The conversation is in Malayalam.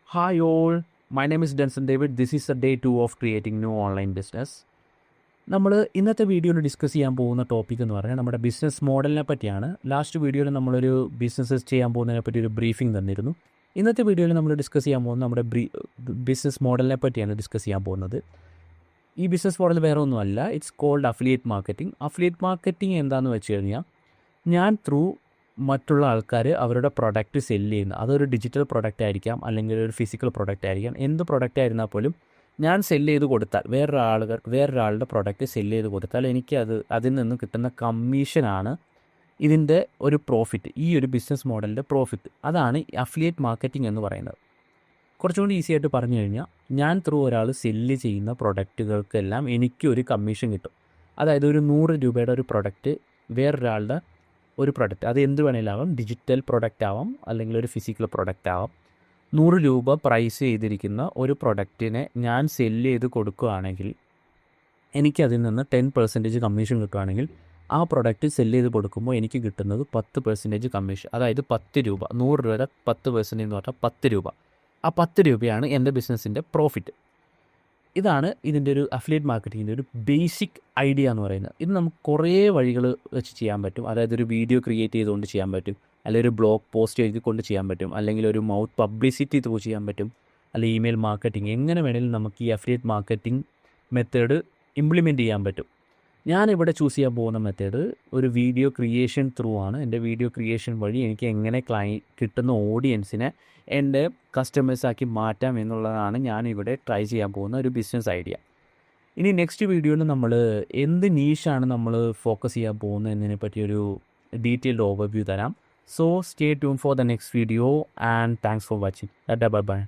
Hi all, my name is Denson David. This is a day 2 of creating new online business. നമ്മൾ ഇന്നത്തെ വീഡിയോയിൽ ഡിസ്കസ് ചെയ്യാൻ പോകുന്ന ടോപ്പിക് എന്ന് പറഞ്ഞാൽ നമ്മുടെ ബിസിനസ് മോഡലിനെ പറ്റിയാണ്. ലാസ്റ്റ് വീഡിയോയിൽ നമ്മളൊരു ബിസിനസ് ചെയ്യാൻ പോകുന്നതിനെ പറ്റി ഒരു ബ്രീഫിംഗ് തന്നിരുന്നു. ഇന്നത്തെ വീഡിയോയിൽ നമ്മൾ ഡിസ്കസ് ചെയ്യാൻ പോകുന്നത് നമ്മുടെ ബിസിനസ് മോഡലിനെ പറ്റിയാണ് ഡിസ്കസ് ചെയ്യാൻ പോകുന്നത്. ഈ ബിസിനസ് മോഡൽ വേറെ ഒന്നുമല്ല, it's called affiliate marketing. Affiliate marketing എന്താണെന്ന് വെച്ച് കഴിഞ്ഞാൽ ഞാൻ ത്രൂ മറ്റുള്ള ആൾക്കാർ അവരുടെ പ്രൊഡക്റ്റ് സെല്ല് ചെയ്യുന്നു. അതൊരു ഡിജിറ്റൽ പ്രൊഡക്റ്റ് ആയിരിക്കാം, അല്ലെങ്കിൽ ഒരു ഫിസിക്കൽ പ്രൊഡക്റ്റ് ആയിരിക്കാം. എന്ത് പ്രൊഡക്റ്റ് ആയിരുന്നാൽ പോലും ഞാൻ സെല്ല് ചെയ്ത് കൊടുത്താൽ, വേറൊരാളുടെ പ്രൊഡക്റ്റ് സെല്ല് ചെയ്ത് കൊടുത്താൽ എനിക്ക് അതിൽ നിന്ന് കിട്ടുന്ന കമ്മീഷനാണ് ഇതിൻ്റെ ഒരു പ്രോഫിറ്റ്. ഈ ഒരു ബിസിനസ് മോഡലിൻ്റെ പ്രോഫിറ്റ്, അതാണ് അഫിലിയേറ്റ് മാർക്കറ്റിംഗ് എന്ന് പറയുന്നത്. കുറച്ചുകൂടി ഈസി ആയിട്ട് പറഞ്ഞു കഴിഞ്ഞാൽ, ഞാൻ ത്രൂ ഒരാൾ സെല്ല് ചെയ്യുന്ന പ്രൊഡക്റ്റുകൾക്കെല്ലാം എനിക്ക് ഒരു കമ്മീഷൻ കിട്ടും. അതായത് ഒരു 100 രൂപയുടെ ഒരു പ്രൊഡക്റ്റ് വേറൊരാളുടെ ഒരു പ്രൊഡക്റ്റ്, അത് എന്ത് വേണേലാവാം, ഡിജിറ്റൽ പ്രൊഡക്റ്റ് ആവാം, അല്ലെങ്കിൽ ഒരു ഫിസിക്കൽ പ്രൊഡക്റ്റ് ആവാം. 100 രൂപ പ്രൈസ് ചെയ്തിരിക്കുന്ന ഒരു പ്രൊഡക്റ്റിനെ ഞാൻ സെല്ല് ചെയ്ത് കൊടുക്കുകയാണെങ്കിൽ എനിക്കതിൽ നിന്ന് 10% കമ്മീഷൻ കിട്ടുകയാണെങ്കിൽ, ആ പ്രൊഡക്റ്റ് സെല്ല് ചെയ്ത് കൊടുക്കുമ്പോൾ എനിക്ക് കിട്ടുന്നത് 10% കമ്മീഷൻ. അതായത് 10 രൂപ, 100 രൂപയുടെ 10% എന്ന് പറഞ്ഞാൽ 10 രൂപ. ആ 10 രൂപയാണ് എൻ്റെ ബിസിനസ്സിൻ്റെ പ്രോഫിറ്റ്. ഇതാണ് ഇതിൻ്റെ ഒരു അഫിലിയേറ്റ് മാർക്കറ്റിങ്ങിൻ്റെ ഒരു ബേസിക് ഐഡിയ എന്ന് പറയുന്നത്. ഇത് നമുക്ക് കുറേ വഴികൾ വെച്ച് ചെയ്യാൻ പറ്റും. അതായത് ഒരു വീഡിയോ ക്രിയേറ്റ് ചെയ്തുകൊണ്ട് ചെയ്യാൻ പറ്റും, അല്ലെങ്കിൽ ഒരു ബ്ലോഗ് പോസ്റ്റ് എഴുതിക്കൊണ്ട് ചെയ്യാൻ പറ്റും, അല്ലെങ്കിൽ ഒരു മൗത്ത് പബ്ലിസിറ്റി ത്രൂ ചെയ്യാൻ പറ്റും, അല്ലെങ്കിൽ ഇമെയിൽ മാർക്കറ്റിംഗ്. എങ്ങനെ വേണമെങ്കിലും നമുക്ക് ഈ അഫിലിയേറ്റ് മാർക്കറ്റിംഗ് മെത്തേഡ് ഇംപ്ലിമെൻറ്റ് ചെയ്യാൻ പറ്റും. ഞാനിവിടെ ചൂസ് ചെയ്യാൻ പോകുന്ന മെത്തേഡ് ഒരു വീഡിയോ ക്രിയേഷൻ ത്രൂ ആണ്. എൻ്റെ വീഡിയോ ക്രിയേഷൻ വഴി എനിക്ക് എങ്ങനെ കിട്ടുന്ന ഓഡിയൻസിനെ എൻ്റെ കസ്റ്റമേഴ്സാക്കി മാറ്റാം എന്നുള്ളതാണ് ഞാനിവിടെ ട്രൈ ചെയ്യാൻ പോകുന്ന ഒരു ബിസിനസ് ഐഡിയ. ഇനി നെക്സ്റ്റ് വീഡിയോയിൽ നമ്മൾ എന്ത് നീഷാണ് നമ്മൾ ഫോക്കസ് ചെയ്യാൻ പോകുന്നത് എന്നതിനെ പറ്റിയൊരു ഡീറ്റെയിൽഡ് ഓവർവ്യൂ തരാം. So stay tune for the next video and thanks for watching. Bye bye.